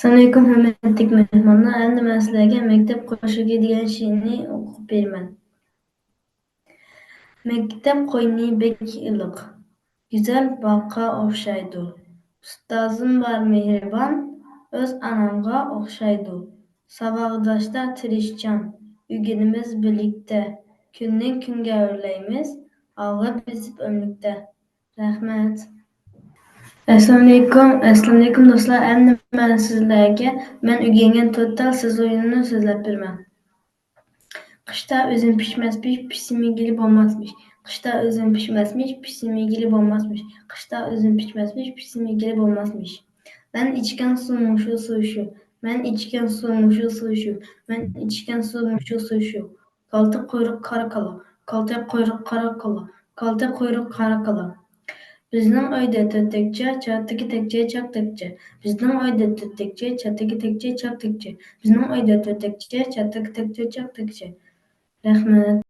Assalamualaikum hörmətli mehmanlar. Endi men sizlarga maktab qo'shig'i degan she'rni o'qib beraman. Maktab qo'yni bek iliq, go'zal bog'ga o'xshaydi. Ustozim bor mehribon, o'z onamga o'xshaydi. Saboqdoshlar tirishchan, o'rganamiz birlikda. Kundan kunga o'rlaymiz, olg'a besib o'mlikda. Rahmat. Assalomu alaykum do'stlar. Endi men sizlarga men o'rgangan to'rtta so'z o'yinini so'zlab beraman. Qishda o'zim pishmasmish, pishsam yegili bo'lmasmish. Qishda o'zim pishmasmish, pishsam yegili bo'lmasmish. Qishda o'zim pishmasmish, pishsam yegili bo'lmasmish. Men ichgan suv mushu suv shu. Men ichgan suv mushu suv shu. Men ichgan suv mushu suv shu. Kalta quyruq qora kala. Kalta quyruq qora kala. Kalta quyruq qara kala. Bizning uyda to'rtakcha, chatdagi tekcha, chaqtakcha. Bizning uyda to'rtakcha, chatdagi tekcha, chaqtakcha. Bizning uyda to'rtakcha, chatdagi tekcha, chaqtakcha. Rahmat.